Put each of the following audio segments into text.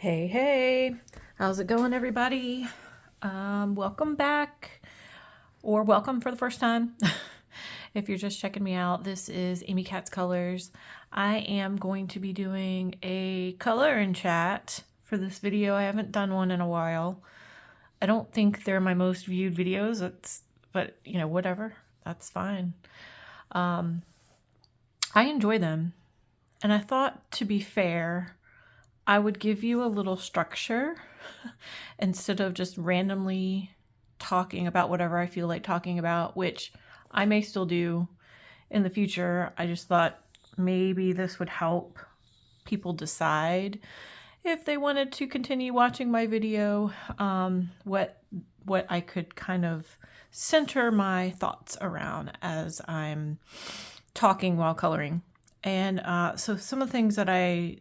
Hey, hey, how's it going, everybody? Welcome back, or welcome for the first time. If you're just checking me out, this is Amy Katz Colors. I am going to be doing a color and chat for this video. I haven't done one in a while. I don't think they're my most viewed videos, but you know, whatever, that's fine. I enjoy them, and I thought, to be fair, I would give you a little structure instead of just randomly talking about whatever I feel like talking about, which I may still do in the future. I just thought maybe this would help people decide if they wanted to continue watching my video, what I could kind of center my thoughts around as I'm talking while coloring. And so some of the things that I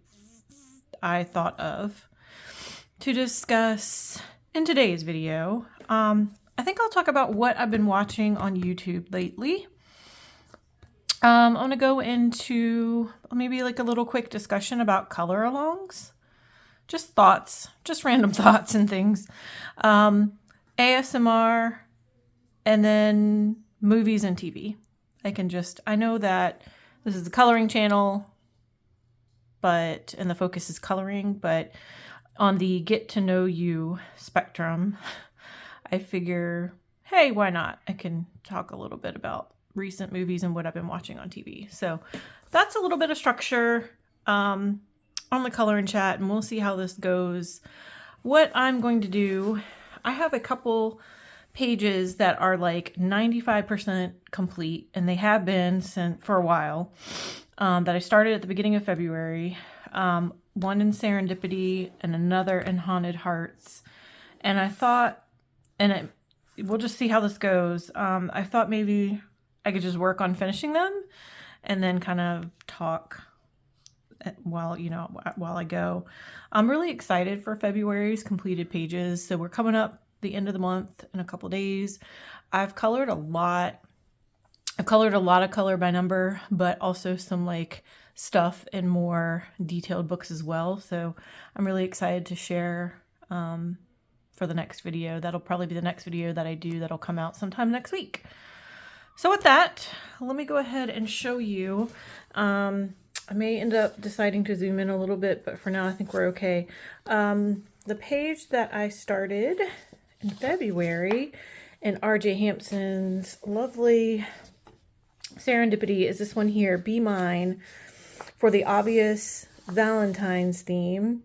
thought of to discuss in today's video. I think I'll talk about what I've been watching on YouTube lately. I'm going to go into maybe like a little quick discussion about color-alongs. Just thoughts, just random thoughts and things. ASMR, and then movies and TV. I know that this is a coloring channel, and the focus is coloring, but on the get to know you spectrum, I figure, hey, why not? I can talk a little bit about recent movies and what I've been watching on TV. So that's a little bit of structure on the color and chat, and we'll see how this goes. What I'm going to do, I have a couple pages that are like 95% complete, and they have been for a while. That I started at the beginning of February, one in Serendipity and another in Haunted Hearts. And I thought, we'll just see how this goes. I thought maybe I could just work on finishing them and then kind of talk while I go. I'm really excited for February's completed pages. So we're coming up the end of the month in a couple days. I've colored a lot of color by number, but also some like stuff in more detailed books as well. So I'm really excited to share for the next video. That'll probably be the next video that I do that'll come out sometime next week. So with that, let me go ahead and show you. I may end up deciding to zoom in a little bit, but for now I think we're okay. The page that I started in February in R.J. Hampson's lovely Serendipity is this one here, Be Mine, for the obvious Valentine's theme.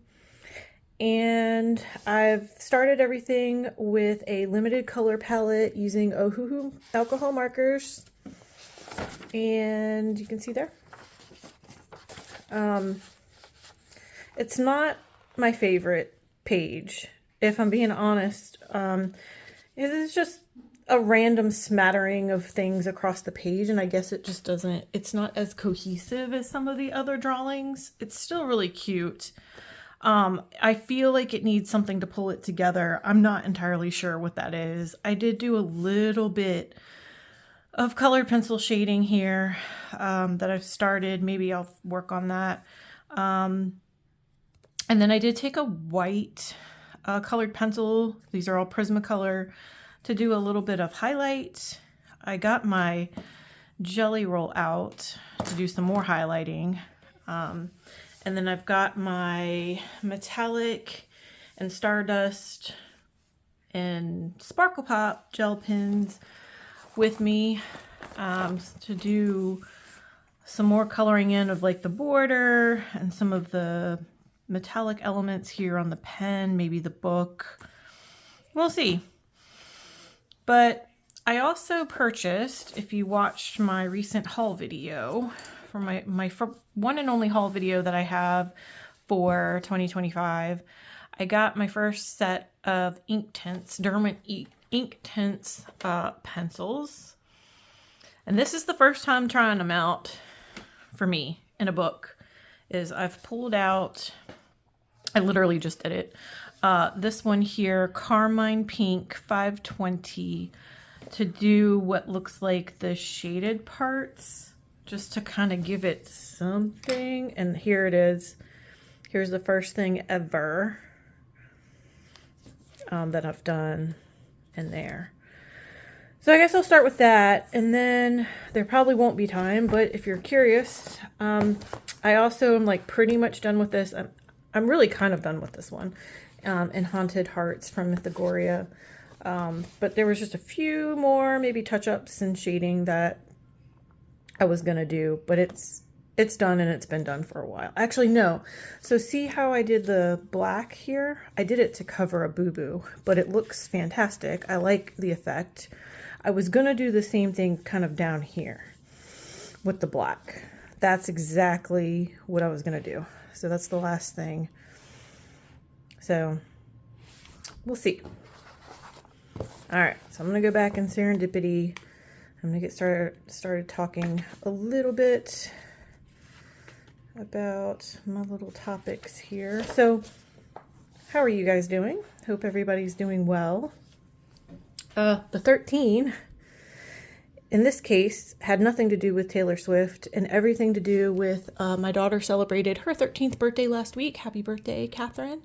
And I've started everything with a limited color palette using Ohuhu alcohol markers. And you can see there. It's not my favorite page, if I'm being honest. It's just a random smattering of things across the page, and I guess it's not as cohesive as some of the other drawings. It's still really cute. I feel like it needs something to pull it together. I'm not entirely sure what that is. I did do a little bit of colored pencil shading here that I've started. Maybe I'll work on that. And then I did take a white colored pencil. These are all Prismacolor, to do a little bit of highlight. I got my jelly roll out to do some more highlighting. And then I've got my metallic and Stardust and Sparkle Pop gel pens with me to do some more coloring in of like the border and some of the metallic elements here on the pen, maybe the book. We'll see. But I also purchased, if you watched my recent haul video, for my one and only haul video that I have for 2025, I got my first set of Inktense, Derwent Inktense pencils. And this is the first time trying them out for me in a book. I've pulled out, I literally just did it. This one here, Carmine Pink 520, to do what looks like the shaded parts, just to kind of give it something. And here it is. Here's the first thing ever. that I've done in there. So I guess I'll start with that, and then there probably won't be time, but if you're curious, I also am like pretty much done with this. I'm really kind of done with this one, in Haunted Hearts from Mythagoria. But there was just a few more maybe touch-ups and shading that I was gonna do, but it's done, and it's been done for a while. Actually, no. So see how I did the black here? I did it to cover a boo-boo, but it looks fantastic. I like the effect. I was gonna do the same thing kind of down here with the black. That's exactly what I was gonna do. So that's the last thing. So we'll see. All right, so I'm gonna go back in Serendipity. I'm gonna get started talking a little bit about my little topics here. So how are you guys doing? Hope everybody's doing well. The 13, in this case, had nothing to do with Taylor Swift and everything to do with my daughter celebrated her 13th birthday last week. Happy birthday, Catherine.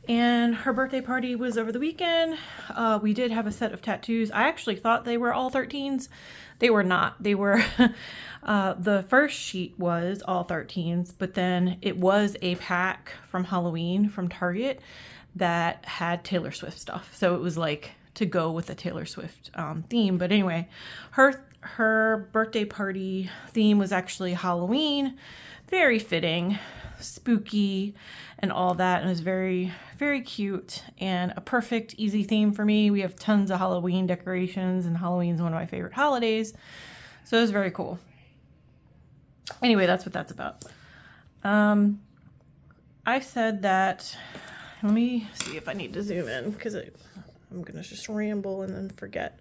And her birthday party was over the weekend. We did have a set of tattoos. I actually thought they were all 13s. They were not. They were, the first sheet was all 13s, but then it was a pack from Halloween from Target that had Taylor Swift stuff. So it was like to go with the Taylor Swift theme. But anyway, her birthday party theme was actually Halloween. Very fitting, spooky, and all that. And it was very, very cute and a perfect, easy theme for me. We have tons of Halloween decorations, and Halloween's one of my favorite holidays. So it was very cool. Anyway, that's what that's about. I said that, let me see if I need to zoom in, because I'm going to just ramble and then forget.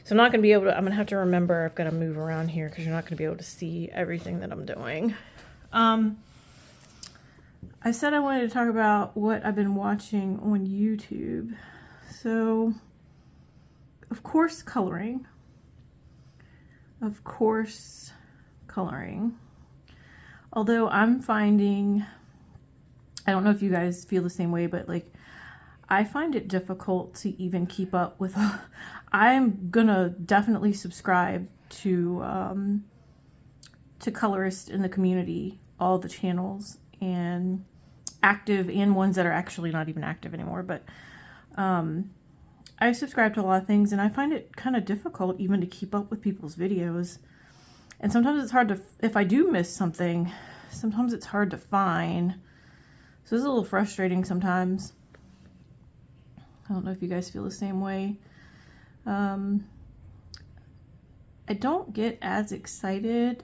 So I'm not going to be able to, I'm going to have to remember I've got to move around here because you're not going to be able to see everything that I'm doing. I said I wanted to talk about what I've been watching on YouTube. So, of course, coloring. Of course, coloring. Although I'm finding, I don't know if you guys feel the same way, but like, I find it difficult to even keep up with. I'm gonna definitely subscribe to colorists in the community, all the channels, and active and ones that are actually not even active anymore. But I subscribe to a lot of things, and I find it kind of difficult even to keep up with people's videos. And sometimes it's hard to, if I do miss something, sometimes it's hard to find. So it's a little frustrating sometimes. I don't know if you guys feel the same way. I don't get as excited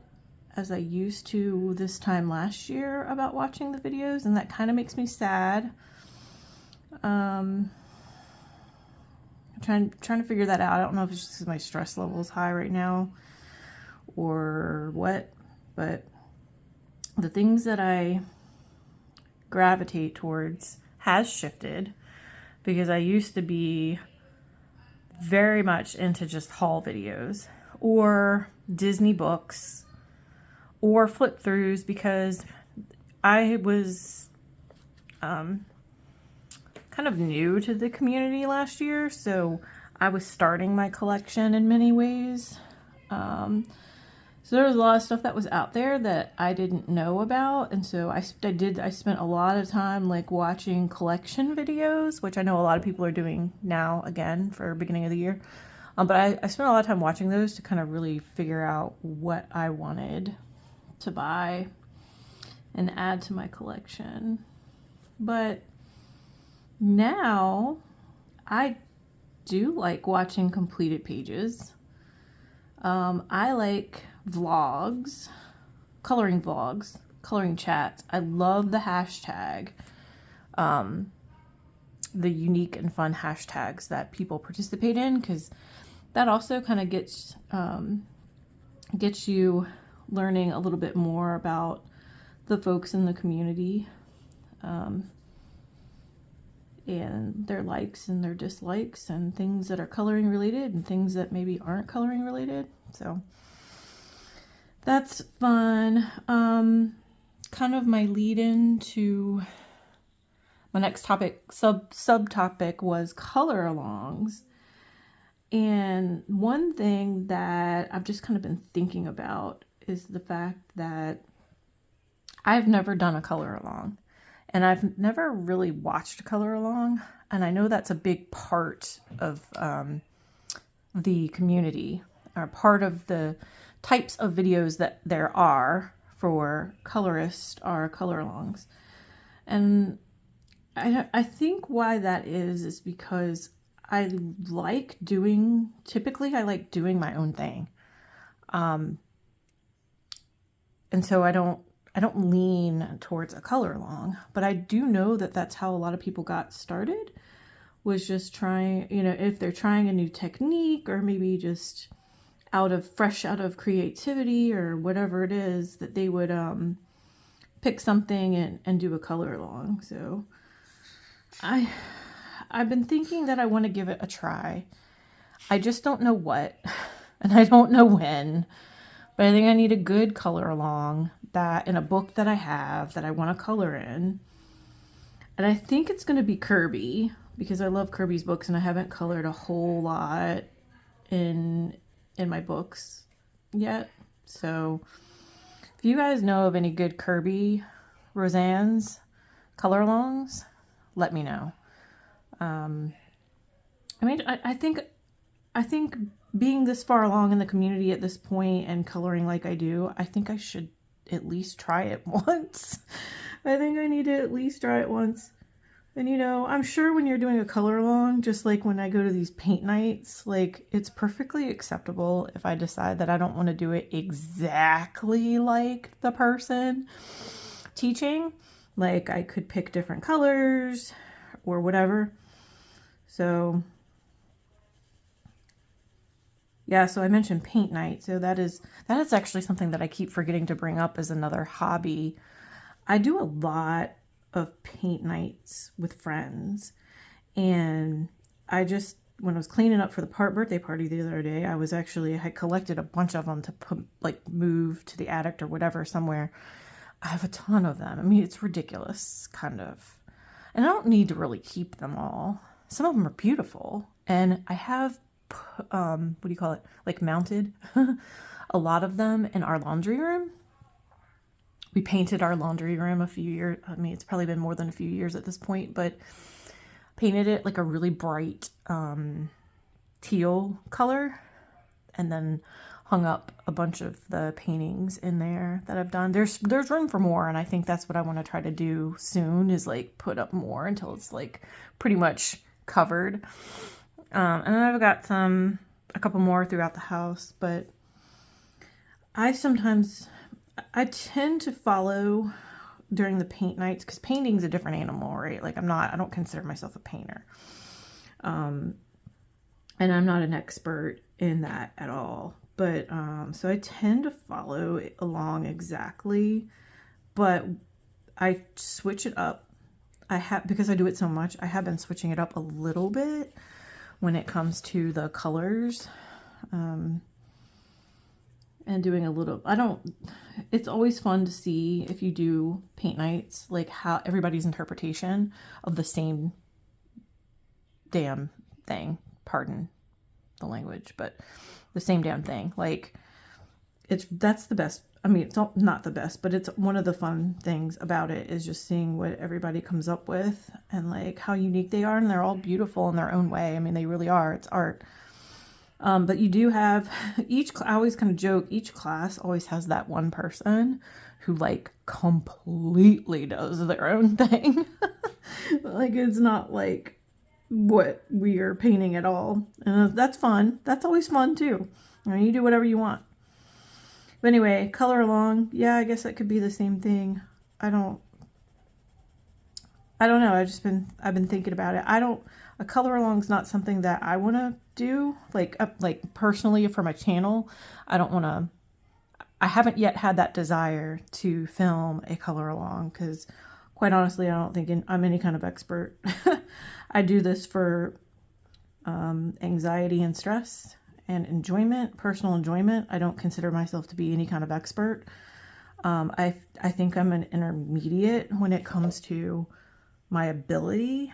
as I used to this time last year about watching the videos, and that kind of makes me sad. I'm trying to figure that out. I don't know if it's just because my stress level is high right now or what, but the things that I gravitate towards has shifted, because I used to be very much into just haul videos or Disney books or flip throughs, because I was kind of new to the community last year, so I was starting my collection in many ways. So there was a lot of stuff that was out there that I didn't know about, and so I spent a lot of time like watching collection videos, which I know a lot of people are doing now again for beginning of the year. But I spent a lot of time watching those to kind of really figure out what I wanted to buy and add to my collection. But now I do like watching completed pages. I like vlogs, coloring chats. I love the hashtag, the unique and fun hashtags that people participate in, because that also kind of gets you learning a little bit more about the folks in the community, and their likes and their dislikes, and things that are coloring related and things that maybe aren't coloring related. So that's fun. Kind of my lead in to My next topic, subtopic was color alongs. And one thing that I've just kind of been thinking about is the fact that I've never done a color along, and I've never really watched a color along. And I know that's a big part of the community, or part of the types of videos that there are for colorists are color alongs. And I think why that is because typically I like doing my own thing. And so I don't lean towards a color along, but I do know that that's how a lot of people got started, was just trying, if they're trying a new technique, or maybe just fresh out of creativity or whatever it is, that they would pick something and do a color along. So I've been thinking that I want to give it a try. I just don't know what, and I don't know when, but I think I need a good color along that in a book that I have that I want to color in. And I think it's going to be Kirby, because I love Kirby's books and I haven't colored a whole lot in my books yet. So if you guys know of any good Kirby Roseanne's color alongs, let me know. I think being this far along in the community at this point and coloring like I do, I think I should at least try it once. I think I need to at least try it once. And I'm sure when you're doing a color along, just like when I go to these paint nights, like, it's perfectly acceptable if I decide that I don't want to do it exactly like the person teaching. Like, I could pick different colors or whatever. So yeah, so I mentioned paint night. So that is actually something that I keep forgetting to bring up as another hobby. I do a lot of paint nights with friends, and when I was cleaning up for the birthday party the other day, I had collected a bunch of them to move to the attic or whatever somewhere. I have a ton of them. I mean, it's ridiculous, kind of. And I don't need to really keep them all. Some of them are beautiful, and I have what do you call it? Like, mounted a lot of them in our laundry room. We painted our laundry room a few years. I mean, it's probably been more than a few years at this point, but painted it like a really bright teal color, and then hung up a bunch of the paintings in there that I've done. There's room for more, and I think that's what I want to try to do soon, is like put up more until it's like pretty much covered. And then I've got a couple more throughout the house, but I tend to follow during the paint nights, because painting's a different animal, right? Like, I don't consider myself a painter. And I'm not an expert in that at all. But, so I tend to follow along exactly, but I switch it up. Because I do it so much, I have been switching it up a little bit when it comes to the colors, and doing a little, it's always fun to see, if you do paint nights, like, how everybody's interpretation of the same damn thing, pardon the language, but the same damn thing. Like, that's the best. I mean, it's not the best, but it's one of the fun things about it, is just seeing what everybody comes up with, and like how unique they are, and they're all beautiful in their own way. I mean, they really are. It's art. But you do have I always kind of joke, each class always has that one person who like completely does their own thing. Like, it's not like what we are painting at all. And that's fun. That's always fun too. I mean, you do whatever you want. But anyway, color along. Yeah, I guess that could be the same thing. I don't know. I've been thinking about it. A color along's not something that I want to do, like personally for my channel. I haven't yet had that desire to film a color along, because quite honestly, I don't think I'm any kind of expert. I do this for anxiety and stress and enjoyment, personal enjoyment. I don't consider myself to be any kind of expert. I think I'm an intermediate when it comes to my ability.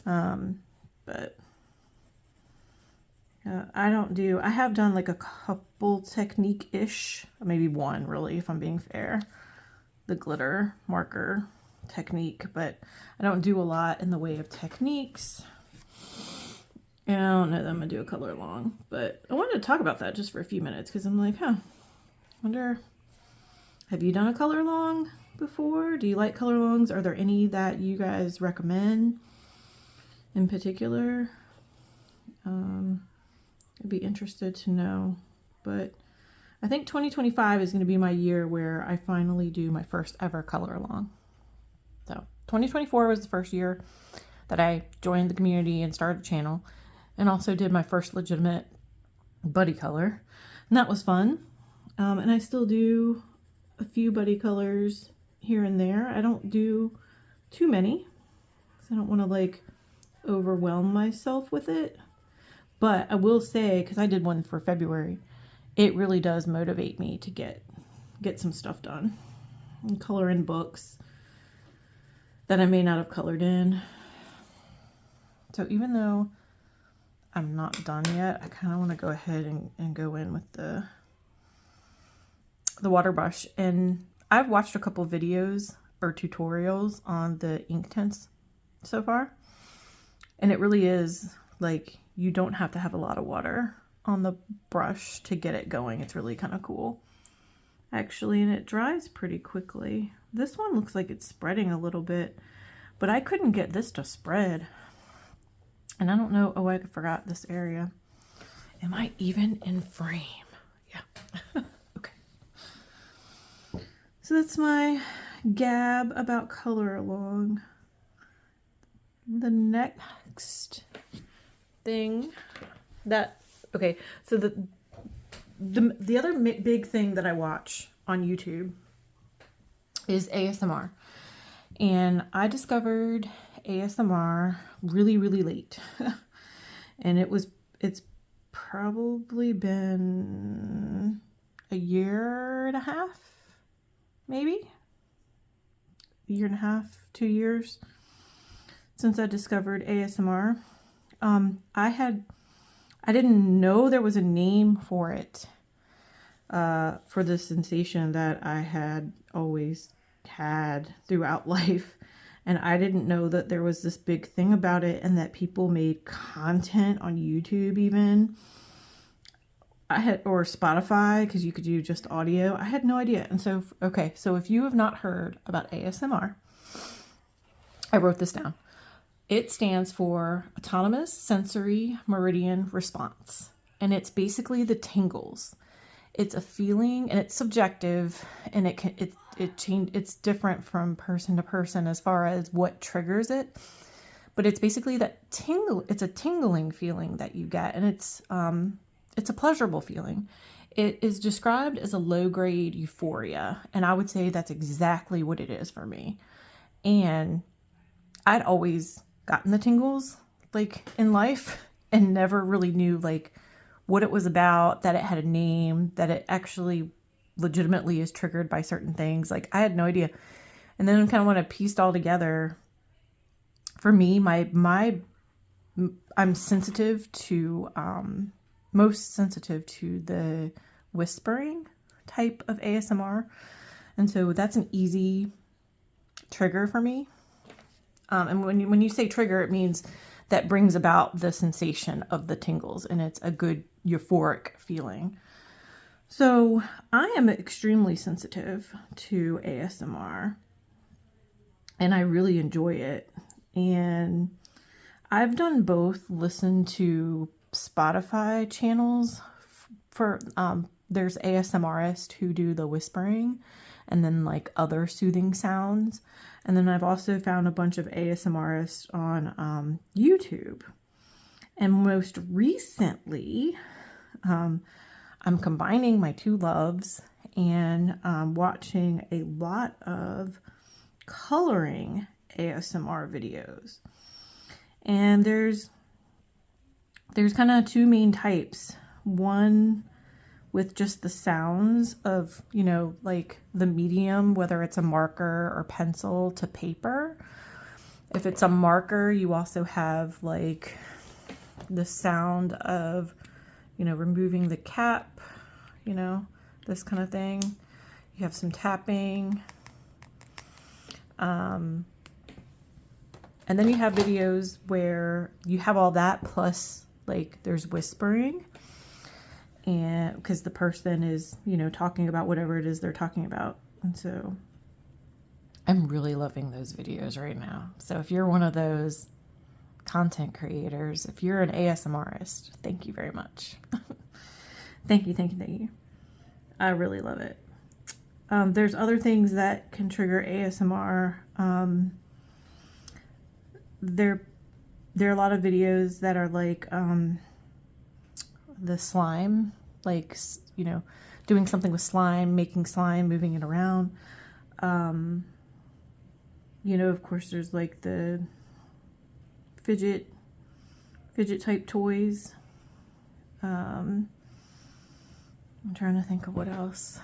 But I have done like a couple technique-ish, maybe one really, if I'm being fair, the glitter marker technique, but I don't do a lot in the way of techniques. And I don't know that I'm gonna do a color long, but I wanted to talk about that just for a few minutes because I'm like, wonder, have you done a color long before? Do you like color longs? Are there any that you guys recommend in particular? I'd be interested to know, but I think 2025 is going to be my year where I finally do my first ever color along. So 2024 was the first year that I joined the community and started a channel, and also did my first legitimate buddy color, and that was fun. And I still do a few buddy colors here and there. I don't do too many because I don't want to like overwhelm myself with it. But I will say, because I did one for February, it really does motivate me to get some stuff done and color in books that I may not have colored in. So even though I'm not done yet, I kind of want to go ahead and go in with the water brush. And I've watched a couple videos or tutorials on the Inktense so far. And it really is like, you don't have to have a lot of water on the brush to get it going. It's really kind of cool, actually, and it dries pretty quickly. This one looks like it's spreading a little bit, but I couldn't get this to spread. And I don't know, oh, I forgot this area. Am I even in frame? Yeah. Okay. So that's my gab about color along. The next thing that, okay, so the other big thing that I watch on YouTube is ASMR. And I discovered ASMR really, really late. And it's probably been a year and a half, maybe a year and a half, 2 years since I discovered ASMR. I didn't know there was a name for it, for the sensation that I had always had throughout life. And I didn't know that there was this big thing about it and that people made content on YouTube even. Or Spotify, because you could do just audio. I had no idea. And so, okay, so if you have not heard about ASMR, I wrote this down. It stands for Autonomous Sensory Meridian Response, and it's basically the tingles. It's a feeling, and it's subjective, and it's different from person to person as far as what triggers it. But it's basically that tingle. It's a tingling feeling that you get, and it's a pleasurable feeling. It is described as a low-grade euphoria, and I would say that's exactly what it is for me. And I'd always gotten the tingles like in life and never really knew like what it was about, that it had a name, that it actually legitimately is triggered by certain things. Like I had no idea. And then kind of when I pieced all together, for me, I'm sensitive to, most sensitive to the whispering type of ASMR. And so that's an easy trigger for me. And when you say trigger, it means that brings about the sensation of the tingles, and it's a good euphoric feeling. So I am extremely sensitive to ASMR, and I really enjoy it. And I've done both listen to Spotify channels for, there's ASMRists who do the whispering and then like other soothing sounds. And then I've also found a bunch of ASMRists on YouTube. And most recently, I'm combining my two loves and watching a lot of coloring ASMR videos. And there's kind of two main types. One with just the sounds of, you know, like the medium, whether it's a marker or pencil to paper. If it's a marker, you also have like the sound of, you know, removing the cap, you know, this kind of thing. You have some tapping. And then you have videos where you have all that plus like there's whispering, and because the person is, you know, talking about whatever it is they're talking about. And so I'm really loving those videos right now. So if you're one of those content creators, if you're an ASMRist, thank you very much. Thank you, thank you, thank you. I really love it. There's other things that can trigger ASMR. There are a lot of videos that are like the slime, like, you know, doing something with slime, making slime, moving it around. You know, of course, there's like the fidget type toys. I'm trying to think of what else.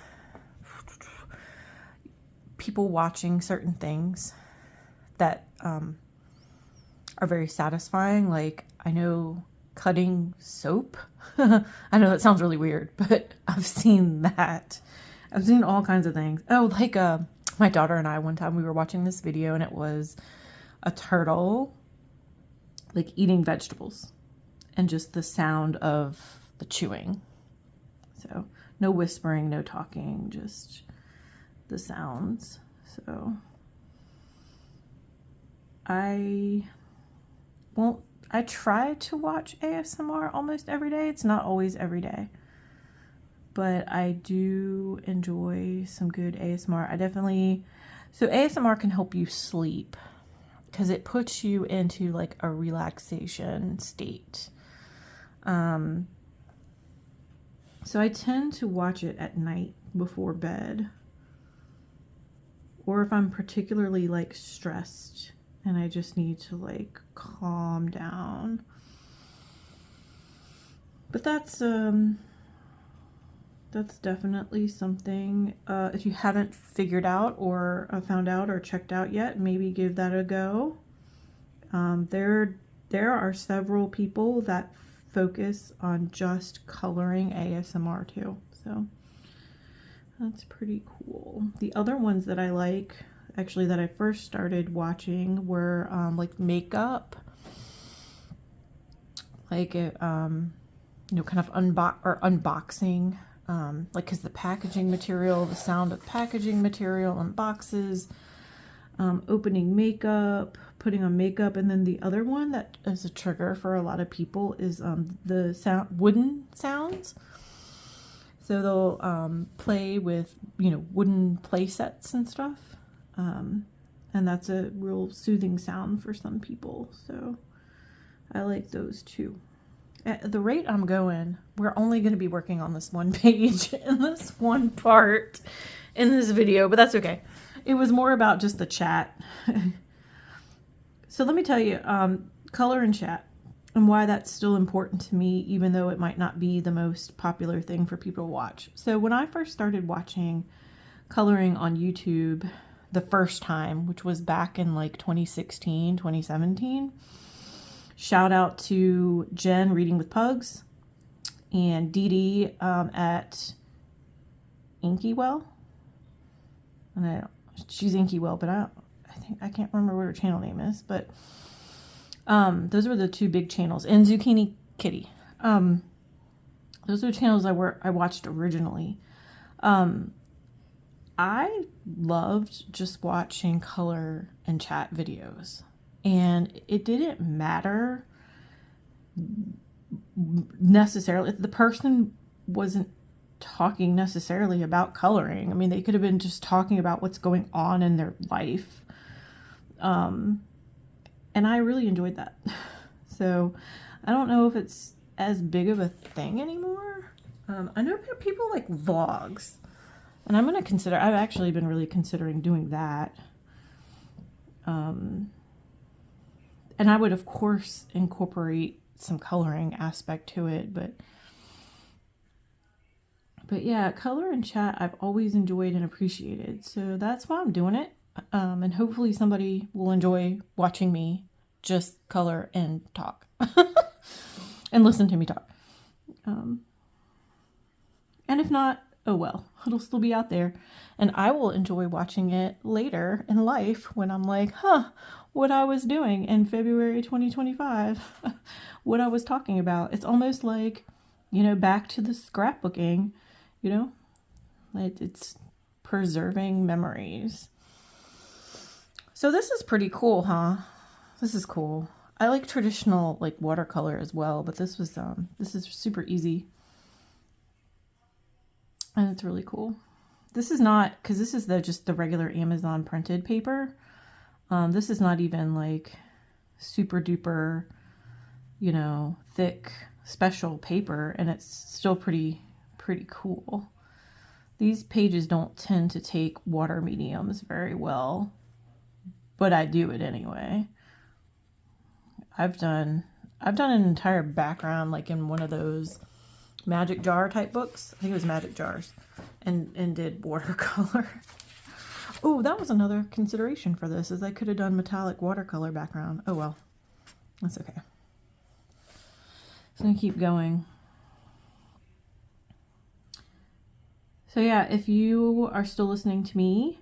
People watching certain things that are very satisfying. Like, I know cutting soap. I know that sounds really weird, but I've seen that. I've seen all kinds of things. Oh, like my daughter and I, one time we were watching this video and it was a turtle like eating vegetables and just the sound of the chewing. So no whispering, no talking, just the sounds. So I try to watch ASMR almost every day. It's not always every day, but I do enjoy some good ASMR. So ASMR can help you sleep because it puts you into like a relaxation state. So I tend to watch it at night before bed, or if I'm particularly like stressed and I just need to like calm down. But that's definitely something, if you haven't figured out or found out or checked out yet, maybe give that a go. There are several people that focus on just coloring ASMR too, so that's pretty cool. The other ones that I like, actually, that I first started watching were like makeup, like you know, kind of unboxing, like, because the packaging material, the sound of packaging material in boxes, opening makeup, putting on makeup. And then the other one that is a trigger for a lot of people is the wooden sounds. So they'll play with, you know, wooden play sets and stuff. And that's a real soothing sound for some people. So I like those too. At the rate I'm going, we're only going to be working on this one page in this one part in this video, but that's okay. It was more about just the chat. So let me tell you, color and chat, and why that's still important to me, even though it might not be the most popular thing for people to watch. So when I first started watching coloring on YouTube the first time, which was back in like 2016, 2017, shout out to Jen Reading with Pugs and Dee Dee at Inkywell. And she's Inkywell, but I can't remember what her channel name is, but those were the two big channels, and Zucchini Kitty. Those are channels I watched originally. I loved just watching color and chat videos, and it didn't matter necessarily. The person wasn't talking necessarily about coloring. I mean, they could have been just talking about what's going on in their life. And I really enjoyed that. So I don't know if it's as big of a thing anymore. I know people like vlogs, and I've actually been really considering doing that. And I would, of course, incorporate some coloring aspect to it, but yeah, color and chat I've always enjoyed and appreciated. So that's why I'm doing it. And hopefully somebody will enjoy watching me just color and talk and listen to me talk. And if not, oh well, it'll still be out there. And I will enjoy watching it later in life when I'm like, what I was doing in February 2025, what I was talking about. It's almost like, back to the scrapbooking, it's preserving memories. So this is pretty cool, huh? This is cool. I like traditional like watercolor as well, but this is super easy. And it's really cool. This is not, because this is just the regular Amazon printed paper. This is not even like super duper, thick special paper, and it's still pretty cool. These pages don't tend to take water mediums very well, but I do it anyway. I've done an entire background like in one of those magic jar type books. I think it was magic jars, and did watercolor. Oh, that was another consideration for this, is I could have done metallic watercolor background. Oh well, that's okay. So I'm gonna keep going. So yeah, if you are still listening to me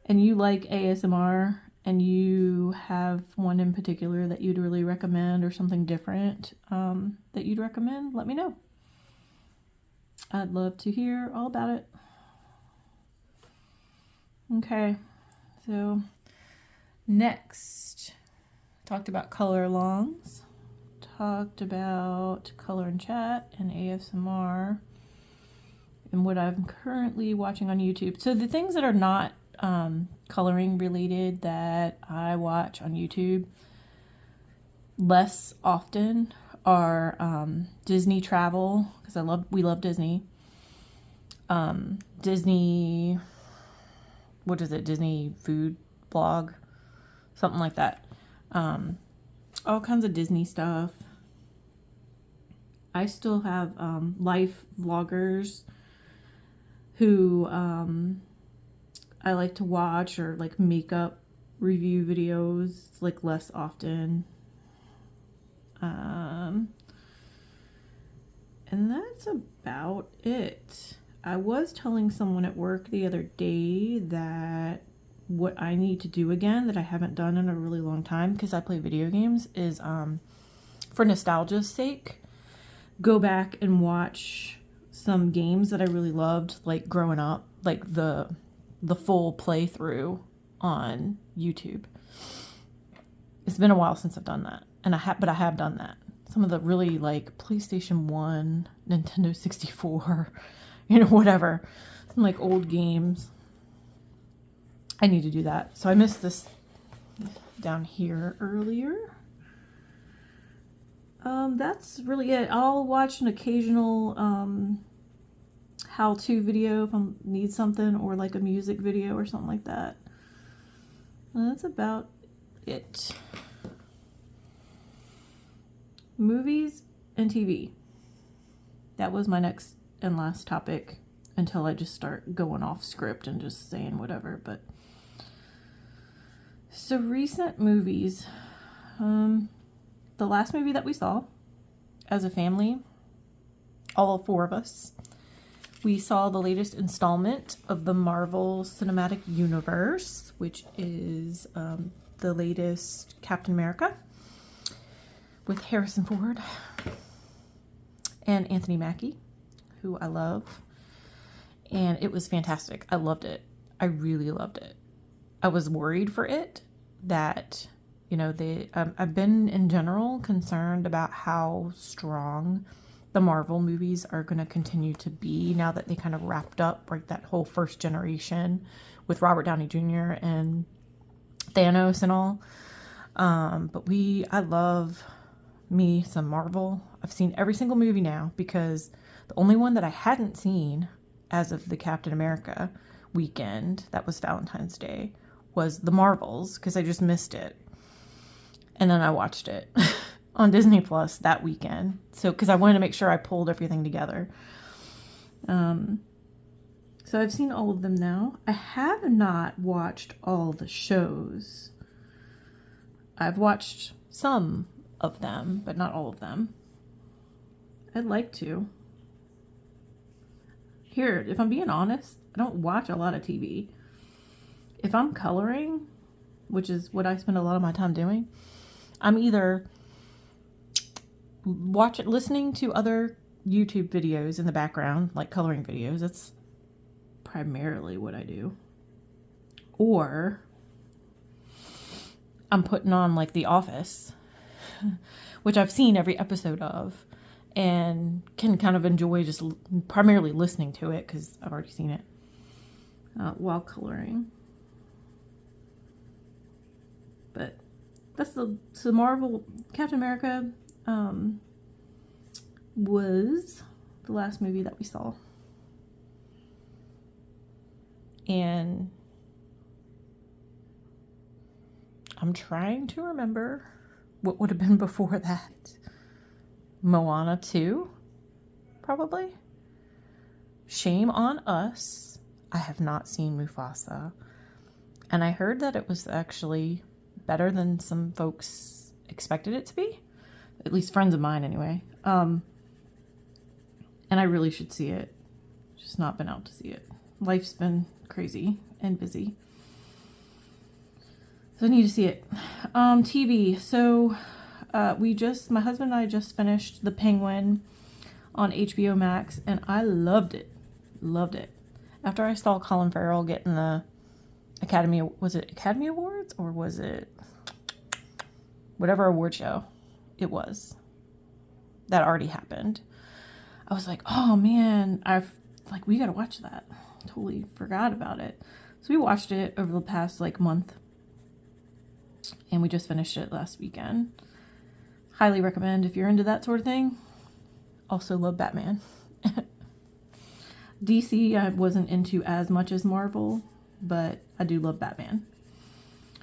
and you like ASMR and you have one in particular that you'd really recommend, or something different that you'd recommend, let me know. I'd love to hear all about it. Okay, so next, talked about coloralongs, talked about color and chat and ASMR, and what I'm currently watching on YouTube. So the things that are not coloring related that I watch on YouTube less often are Disney travel, because we love Disney. Disney, what is it? Disney food blog, something like that. All kinds of Disney stuff. I still have life vloggers who I like to watch, or like makeup review videos, like less often. And that's about it. I was telling someone at work the other day that what I need to do again, that I haven't done in a really long time because I play video games, is for nostalgia's sake, go back and watch some games that I really loved, like growing up, like the full playthrough on YouTube. It's been a while since I've done that, and but I have done that. Some of the really like PlayStation 1, Nintendo 64, whatever, some like old games. I need to do that. So I missed this down here earlier. That's really it. I'll watch an occasional how-to video if I need something, or like a music video or something like that. And that's about it. Movies and TV. That was my next and last topic, until I just start going off script and just saying whatever. But so recent movies. The last movie that we saw as a family, all four of us, we saw the latest installment of the Marvel Cinematic Universe, which is the latest Captain America with Harrison Ford and Anthony Mackie, who I love. And it was fantastic. I loved it. I really loved it. I was worried for it that, I've been in general concerned about how strong the Marvel movies are going to continue to be now that they kind of wrapped up like that whole first generation with Robert Downey Jr. and Thanos and all. But I love me some Marvel. I've seen every single movie now, because the only one that I hadn't seen as of the Captain America weekend, that was Valentine's Day, was the Marvels, because I just missed it. And then I watched it on Disney Plus that weekend. So, because I wanted to make sure I pulled everything together. So So I've seen all of them now. I have not watched all the shows. I've watched some of them, but not all of them. I'd like to. Here, if I'm being honest, I don't watch a lot of TV. If I'm coloring, which is what I spend a lot of my time doing, I'm either listening to other YouTube videos in the background, like coloring videos. That's primarily what I do. Or I'm putting on like The Office, which I've seen every episode of and can kind of enjoy just primarily listening to it because I've already seen it while coloring. But that's the Marvel Captain America was the last movie that we saw. And I'm trying to remember what would have been before that. Moana 2, probably. Shame on Us. I have not seen Mufasa. And I heard that it was actually better than some folks expected it to be. At least friends of mine, anyway. And I really should see it. Just not been out to see it. Life's been crazy and busy. So I need to see it. TV. So my husband and I just finished The Penguin on HBO Max, and I loved it. Loved it. After I saw Colin Farrell getting the Academy Awards, or was it whatever award show it was that already happened, I was like, oh man, we gotta watch that. Totally forgot about it. So we watched it over the past month, and we just finished it last weekend. Highly recommend if you're into that sort of thing. Also love Batman. DC I wasn't into as much as Marvel, but I do love Batman.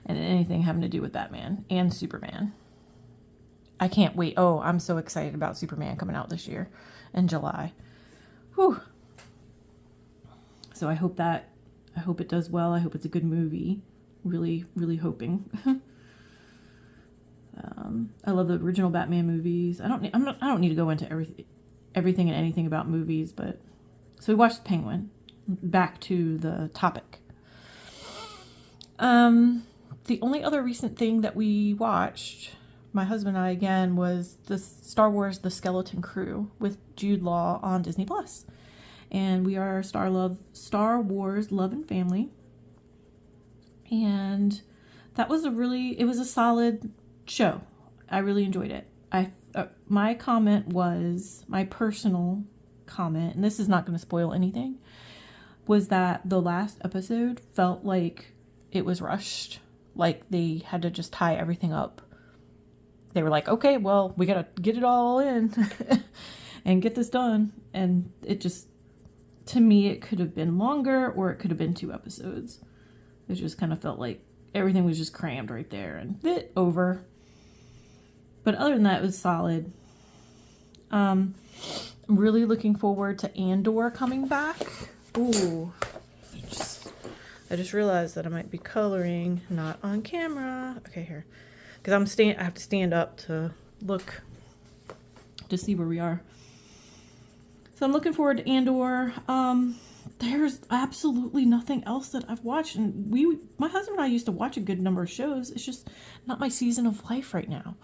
And anything having to do with Batman and Superman. I can't wait. Oh, I'm so excited about Superman coming out this year in July. Whew. So I hope it does well. I hope it's a good movie. Really, really hoping. I love the original Batman movies. I don't need to go into everything and anything about movies, but so we watched The Penguin. Back to the topic. The only other recent thing that we watched, my husband and I again, was the Star Wars: The Skeleton Crew with Jude Law on Disney Plus, and we are Star Wars Love and Family, and that was it was a solid show. I really enjoyed it. My personal comment, and this is not going to spoil anything, was that the last episode felt like it was rushed. Like they had to just tie everything up. They were like, okay, well, we got to get it all in and get this done. And it just, to me, it could have been longer, or it could have been 2 episodes. It just kind of felt like everything was just crammed right there and bit over. But other than that, it was solid. I'm really looking forward to Andor coming back. Ooh. I just realized that I might be coloring not on camera. Okay, here. Because I have to stand up to look to see where we are. So I'm looking forward to Andor. There's absolutely nothing else that I've watched. And my husband and I used to watch a good number of shows. It's just not my season of life right now.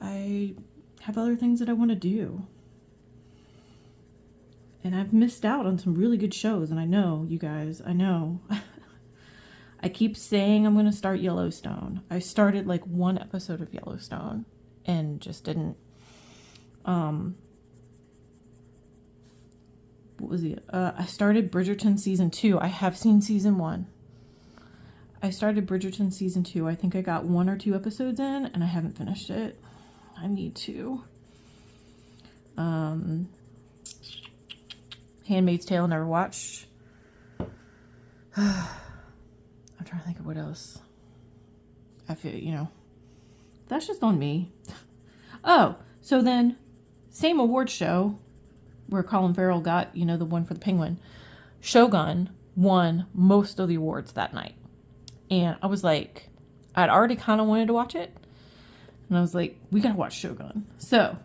I have other things that I want to do. And I've missed out on some really good shows. And I know, you guys, I know. I keep saying I'm going to start Yellowstone. I started 1 episode of Yellowstone and just didn't. What was it? I started Bridgerton season 2. I have seen season 1. I started Bridgerton season 2. I think I got 1 or 2 episodes in, and I haven't finished it. I need to. Handmaid's Tale, never watched. I'm trying to think of what else. I feel, that's just on me. Oh, so then, same award show where Colin Farrell got, the one for The Penguin. Shogun won most of the awards that night. And I was like, I'd already kind of wanted to watch it. And I was like, we gotta watch Shogun. So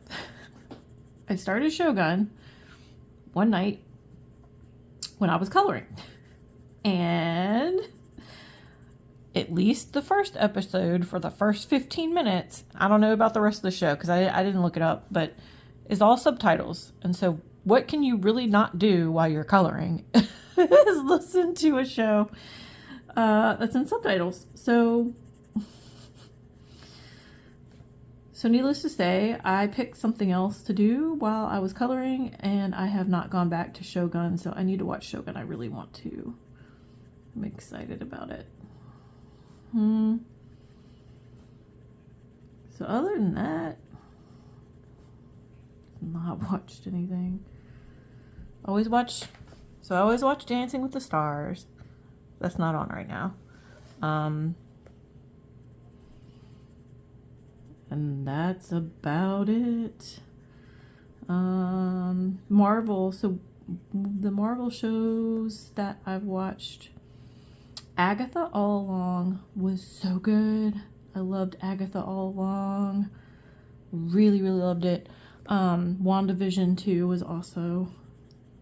I started Shogun one night when I was coloring. And at least the first episode, for the first 15 minutes, I don't know about the rest of the show because I didn't look it up, but is all subtitles. And so what can you really not do while you're coloring is listen to a show that's in subtitles. So needless to say, I picked something else to do while I was coloring, and I have not gone back to Shogun, so I need to watch Shogun. I really want to. I'm excited about it. So other than that, not watched anything. I always watch Dancing with the Stars. That's not on right now. And that's about it. Marvel. So the Marvel shows that I've watched, Agatha All Along was so good. I loved Agatha All Along. Really, really loved it. WandaVision 2 was also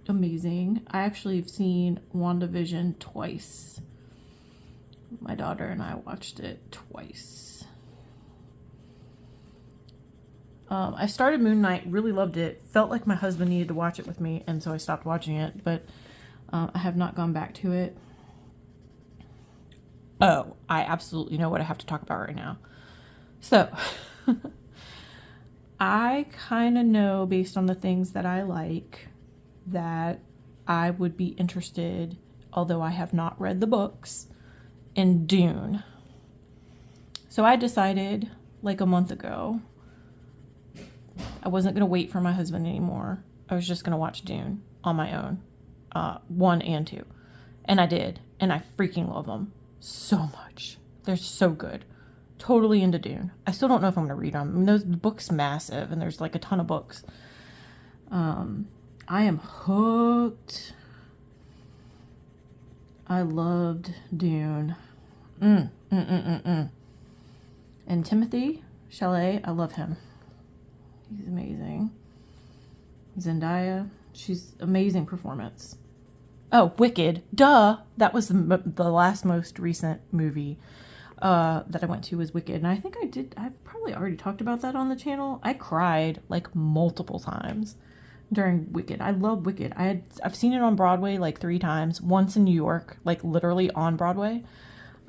amazing. I actually have seen WandaVision twice. My daughter and I watched it twice. I started Moon Knight, really loved it. Felt like my husband needed to watch it with me, and so I stopped watching it, but I have not gone back to it. Oh, I absolutely know what I have to talk about right now. So, I kind of know, based on the things that I like, that I would be interested, although I have not read the books, in Dune. So I decided, like a month ago, I wasn't going to wait for my husband anymore. I was just going to watch Dune on my own, 1 and 2. And I did, and I freaking love them so much. They're so good. Totally into Dune. I still don't know if I'm going to read them. I mean, the book's massive, and there's like a ton of books. I am hooked. I loved Dune. And Timothée Chalamet, I love him. He's amazing. Zendaya, she's amazing performance. Oh, Wicked. Duh. That was the last most recent movie that I went to was Wicked. And I think I've probably already talked about that on the channel. I cried like multiple times during Wicked. I love Wicked. I've seen it on Broadway like 3 times. Once in New York, like literally on Broadway.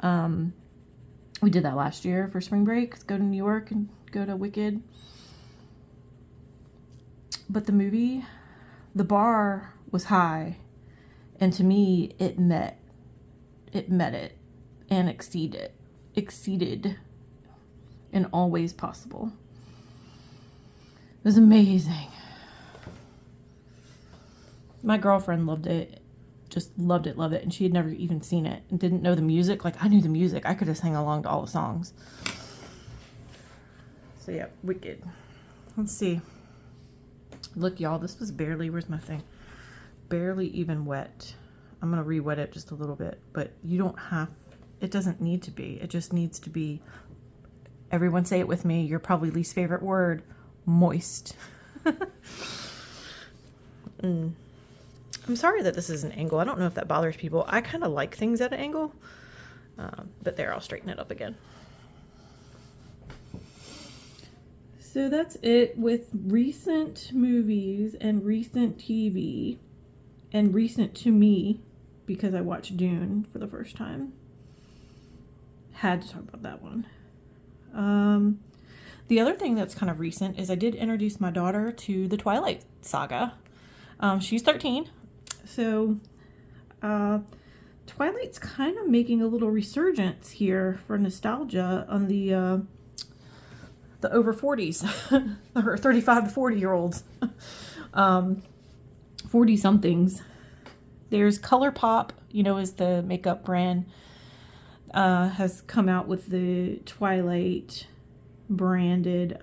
We did that last year for spring break. Go to New York and go to Wicked. But the movie, the bar was high, and to me, it met it and exceeded in all ways possible. It was amazing. My girlfriend loved it, just loved it, and she had never even seen it and didn't know the music. Like, I knew the music. I could have sang along to all the songs. So yeah, Wicked. Let's see. Look, y'all, this was where's my thing? Barely even wet. I'm going to re-wet it just a little bit, but it doesn't need to be. It just needs to be, everyone say it with me, your probably least favorite word, moist. I'm sorry that this is an angle. I don't know if that bothers people. I kind of like things at an angle, but there, I'll straighten it up again. So that's it with recent movies and recent TV, and recent to me because I watched Dune for the first time. Had to talk about that one. The other thing that's kind of recent is I did introduce my daughter to the Twilight saga. She's 13, so Twilight's kind of making a little resurgence here for nostalgia on the over 40s, or 35 to 40 year olds, 40 somethings. There's ColourPop, is the makeup brand, has come out with the Twilight branded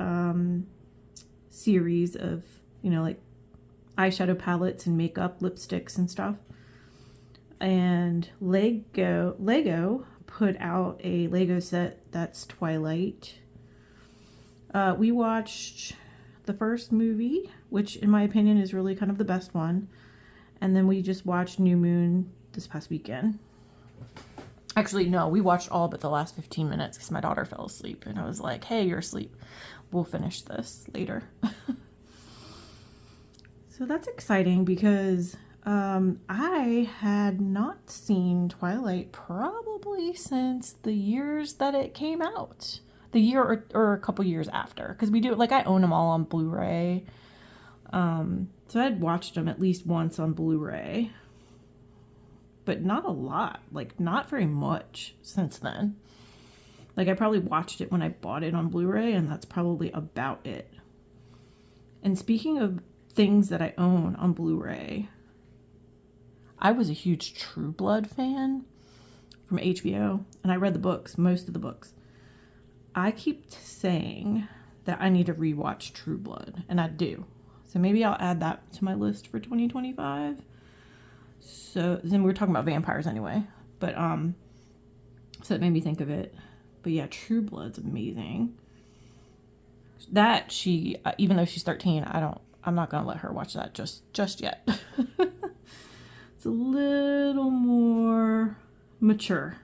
series of, like eyeshadow palettes and makeup, lipsticks and stuff. And Lego put out a Lego set that's Twilight. We watched the first movie, which in my opinion is really kind of the best one. And then we just watched New Moon this past weekend. Actually, no, we watched all but the last 15 minutes because my daughter fell asleep. And I was like, hey, you're asleep. We'll finish this later. So that's exciting because I had not seen Twilight probably since the years that it came out. The year or a couple years after. Because we do, like, I own them all on Blu-ray. So I'd watched them at least once on Blu-ray. But not a lot. Like, not very much since then. Like, I probably watched it when I bought it on Blu-ray, and that's probably about it. And speaking of things that I own on Blu-ray, I was a huge True Blood fan from HBO, and I read the books, most of the books. I keep saying that I need to rewatch True Blood, and I do. So maybe I'll add that to my list for 2025. So then we're talking about vampires anyway, but so it made me think of it. But yeah, True Blood's amazing. That she, even though she's 13, I'm not gonna let her watch that just yet. It's a little more mature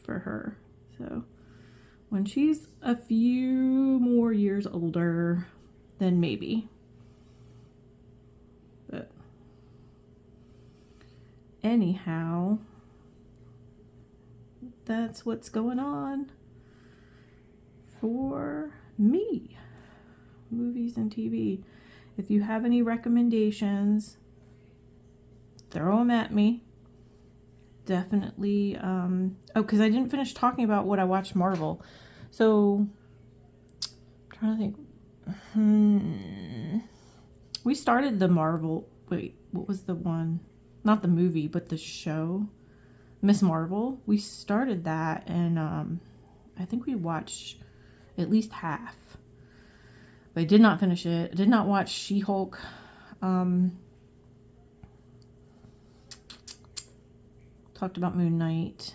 for her. So when she's a few more years older, then maybe. But anyhow, that's what's going on for me. Movies and TV. If you have any recommendations, throw them at me. Definitely. Oh, because I didn't finish talking about what I watched Marvel. So, I'm trying to think. We started the Marvel. Wait, what was the one? Not the movie, but the show. Miss Marvel. We started that, and I think we watched at least half. But I did not finish it. I did not watch She-Hulk. Talked about Moon Knight.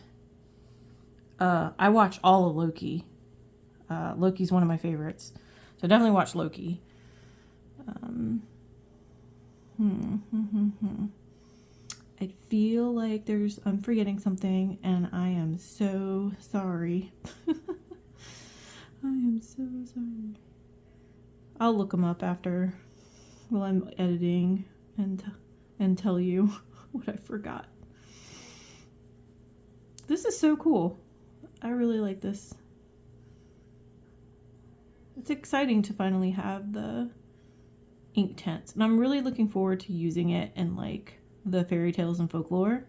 I watched all of Loki. Loki's one of my favorites. So I definitely watched Loki. I feel like I'm forgetting something, and I am so sorry. I am so sorry. I'll look them up after while I'm editing and tell you what I forgot. This is so cool. I really like this. It's exciting to finally have the Inktense, and I'm really looking forward to using it in like the fairy tales and folklore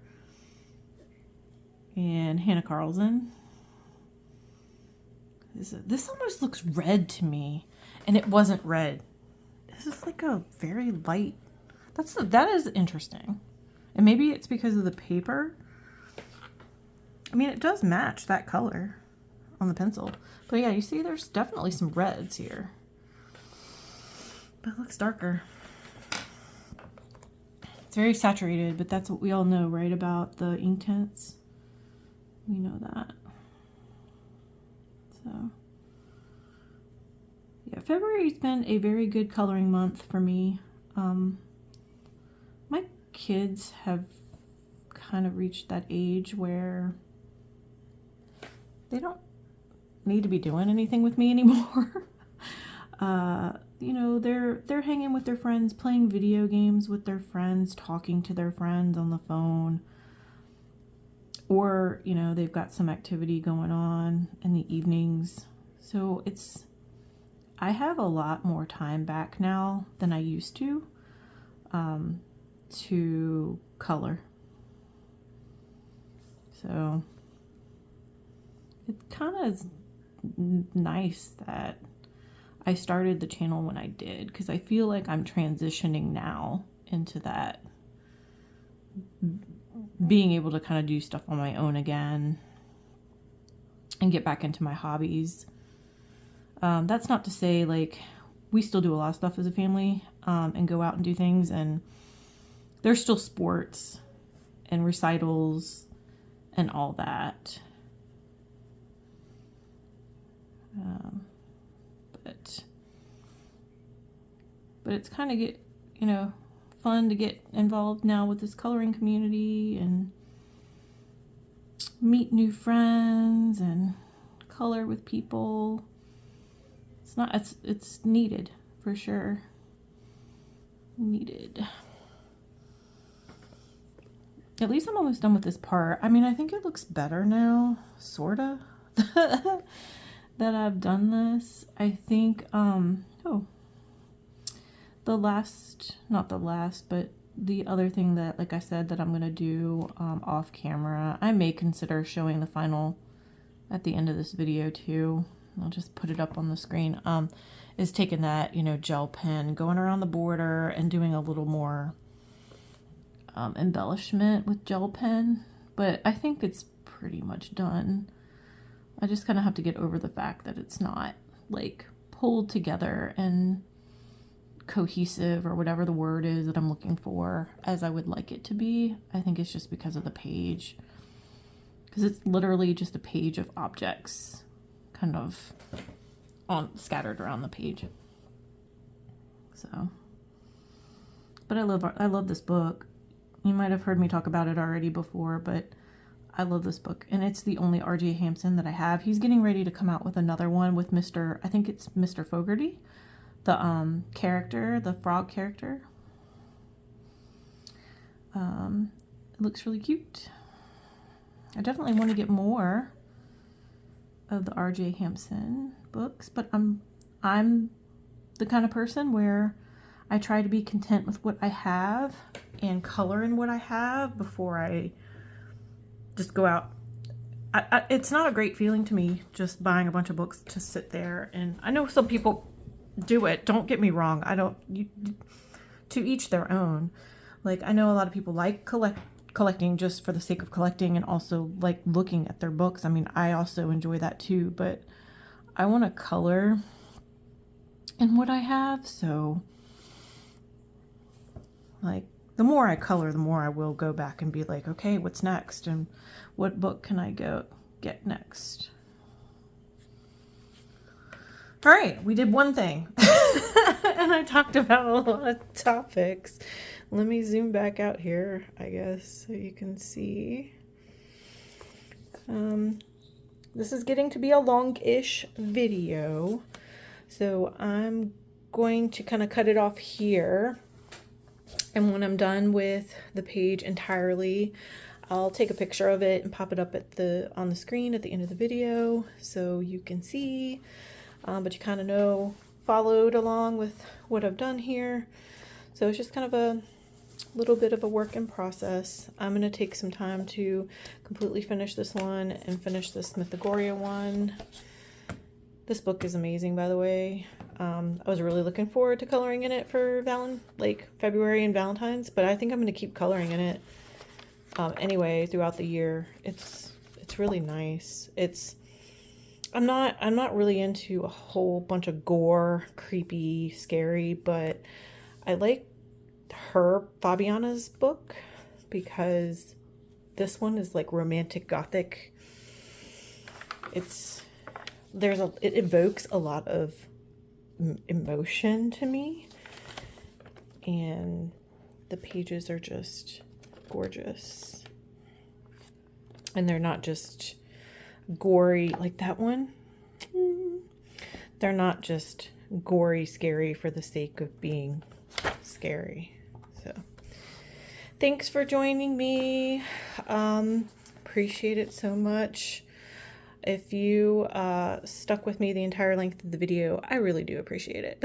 and Hannah Carlson. This almost looks red to me, and it wasn't red. This is like a very light. That is interesting, and maybe it's because of the paper. I mean, it does match that color on the pencil, but yeah, you see, there's definitely some reds here, but it looks darker. It's very saturated, but that's what we all know, right, about the Inktense. We know that. So, yeah, February's been a very good coloring month for me. My kids have kind of reached that age where they don't need to be doing anything with me anymore. You know, they're hanging with their friends, playing video games with their friends, talking to their friends on the phone. Or, you know, they've got some activity going on in the evenings. So I have a lot more time back now than I used to color. So it kind of is nice that I started the channel when I did, because I feel like I'm transitioning now into that, being able to kind of do stuff on my own again and get back into my hobbies. That's not to say, like, we still do a lot of stuff as a family and go out and do things, and there's still sports and recitals and all that. But it's kind of fun to get involved now with this coloring community and meet new friends and color with people. It's needed for sure. Needed. At least I'm almost done with this part. I mean, I think it looks better now, sorta, that I've done this. I think, but the other thing that, like I said, that I'm going to do off camera, I may consider showing the final at the end of this video too. I'll just put it up on the screen, is taking that, gel pen, going around the border and doing a little more embellishment with gel pen. But I think it's pretty much done. I just kind of have to get over the fact that it's not like pulled together and cohesive, or whatever the word is that I'm looking for, as I would like it to be. I think it's just because of the page, because it's literally just a page of objects kind of scattered around the page. So, but I love this book. You might have heard me talk about it already before, but I love this book, and it's the only R.J. Hampson that I have. He's getting ready to come out with another one with I think it's Mr. Fogarty, the character, the frog character. It looks really cute. I definitely want to get more of the R.J. Hampson books, but I'm the kind of person where I try to be content with what I have and color in what I have before I just go out. It's not a great feeling to me just buying a bunch of books to sit there, and I know some people do it, don't get me wrong. To each their own. Like, I know a lot of people like collecting just for the sake of collecting, and also like looking at their books. I mean, I also enjoy that too, but I want to color in what I have. So like, the more I color, the more I will go back and be like, okay, what's next, and what book can I go get next? All right, we did one thing. And I talked about a lot of topics. Let me zoom back out here, I guess, so you can see. This is getting to be a long-ish video, so I'm going to kind of cut it off here. And when I'm done with the page entirely, I'll take a picture of it and pop it up on the screen at the end of the video so you can see. But you kind of followed along with what I've done here. So it's just kind of a little bit of a work in process. I'm going to take some time to completely finish this one and finish the Smythagoria one. This book is amazing, by the way. I was really looking forward to coloring in it for February and Valentine's, but I think I'm going to keep coloring in it anyway throughout the year. It's really nice. I'm not really into a whole bunch of gore, creepy, scary, but I like Fabiana's book because this one is like romantic gothic. It evokes a lot of emotion to me, and the pages are just gorgeous, and they're not just gory like that one. They're not just gory scary for the sake of being scary. So thanks for joining me. Appreciate it so much. If you stuck with me the entire length of the video, I really do appreciate it.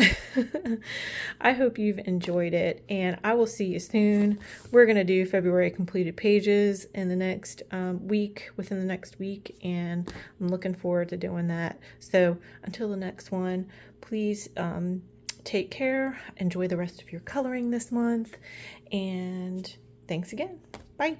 I hope you've enjoyed it, and I will see you soon. We're going to do February completed pages in the next within the next week, and I'm looking forward to doing that. So until the next one, please take care. Enjoy the rest of your coloring this month, and thanks again. Bye.